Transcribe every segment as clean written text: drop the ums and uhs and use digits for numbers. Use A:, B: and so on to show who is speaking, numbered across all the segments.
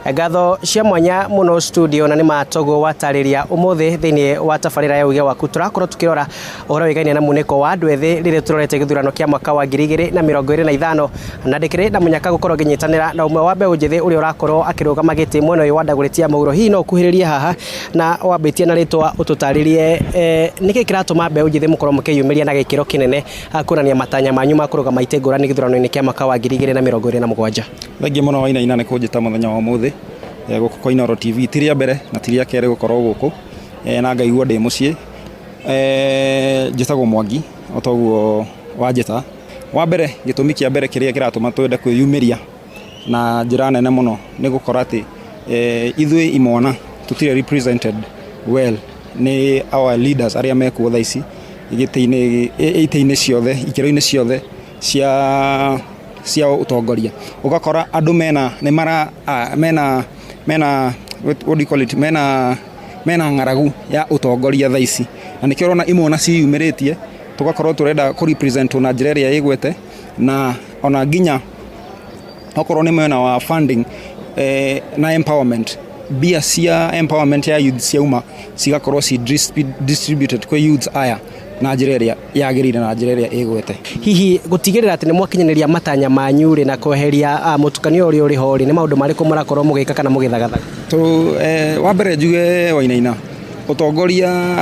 A: Ngatho cia mwanya muno studio na ni matogo watariria umuthi thiini wa tabarira ya uge waku turakorwo tukirora uhoro wigainie na muniko wa andu ethi rire turorete githurano kia mwaka wa 2025 na ndikire na munyaka gukorwo nginyitanira na umwe wa mbeu njithi uri urakorwo akirugama giti mwena uyu wandaguritia mauro hihi no kuhiririe haha na wambitie na ritwa ututaririe niki kiratuma mbeu njithi mukorwo mukiyumiria na gikiro kinene akurania matanya manyu makurugama ite ngurani githurano-ini kia mwaka wa 2027.
B: Thengi muno Wainaina ni kunjita muthenya wa umuthi guku kwa Inooro TV tiria mbere na tiria kere gukorwo guku na ngaigua ndi mucii njitagwo Mwangi otoguo wanjita wa mbere gitumi kia mbere kiria kiratuma twende kwiyumiria na njira nene muno ni gukora ati ithui imwana tutire represented well ni our leaders aria mekuo thaici igite-ini ciothe ikiro-ini ciothe cia utongoria ugakora andu mena what do you call it mena ngaragu ya utongoria thaici na nikio rona imwe na ciyumiritie tugakorwo turenda ku represent na njira iria igwete na ona nginya okorwo ni mwena wa funding na empowerment bia cia empowerment ya youth ciauma cigakorwo distributed kwa youths aya na njira iria yagirire na njira iria igwete
A: hihi gutigirira ati ni mwakinyaniria matanya manyu ri na kweheria mutukanio uri uri hori ni maundu mariku murakorwo mugika kana mugithagatha
B: wa mbere njuge Wainaina utongoria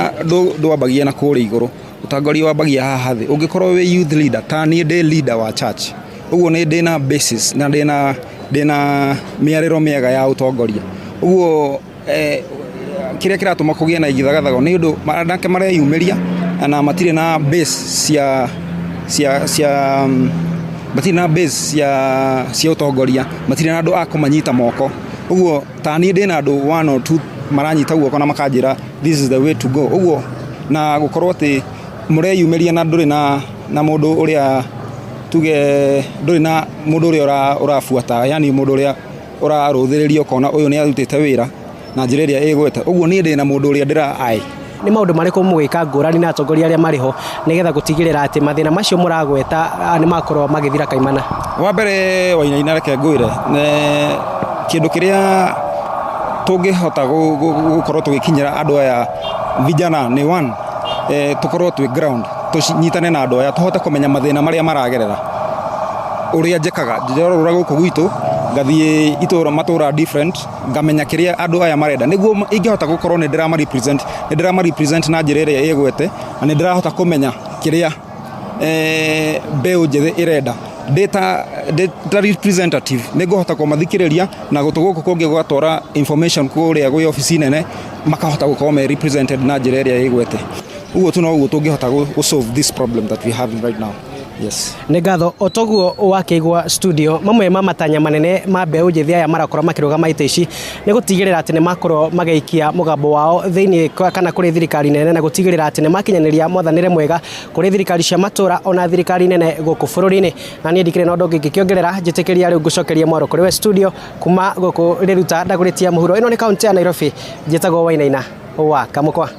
B: ndwambagia na kuri iguru utongoria wambagia haha thi ungikorwo we youth leader ta ni ndi leader wa church uguo ni ndina basis na ndina miariro miega ya utongoria uguo kiria kiratuma kugia na igithagathago ni undu marandake mareyumiria na matire na base matire na base cia utongoria matire na andu akumanyita moko uguo ta ni ndina andu 1 or 2 maranyita guoko na makanjira this is the way to go uguo na gukorwo ati mureyumiria na nduri na mundu uria tuge nduri na mundu uria urafuata yani mundu uria uraruthiririo kona uyu ni arutite wira na njira iria igwete uguo ni ndina mundu uria ndira ai
A: ni maundu mariku mugika ngurani na atongoria aria mariho nigetha gutigirira ati mathina macio muragweta ni makorwo magithira kaimana.
B: Wa mbere Wainaina reke ngwire kindu kiria tungihota gukorwo tugikinyira andu aya vijana ni one tukorwo twi ground tunyitane na andu aya tuhote kumenya mathina maria maragerera uria njekaga njorora guku gwitu ngathie itura matura different ngamenya kiria andu aya marenda niguo ingihota gukorwo ni ndira represent na njira iria igwete na ni ndirahota kumenya kiria mbeu njithi irenda data representative niguhota kumathikiriria na gutuguku kungi gwatwara information kuria gwi office nene makahota gukorwo me represented na njira iria igwete uguo tu no uguo tungihota gu solve this problem that we have right now. Yes. Negatho
A: otoguo wakigwa studio mamwe mamatanya manene ma mbeu njithi aya marakora makirugama ite ici ni gutigirira ati ni makorwo mageikia mugambo wao thiini kana kuri thirikari nene na gutigirira ati ni makinyaniria mwathanire mwega kuri thirikari cia matura ona thirikari nene guku bururi-ini na ni ndikire na undu ngikiongerera njitikiria riu gucokeria mwaro kuri we studio kuma guku riruta ndaguritia muhuro ino ni kaunti ya Nairobi njitagwo Wainaina wa Kamukwa.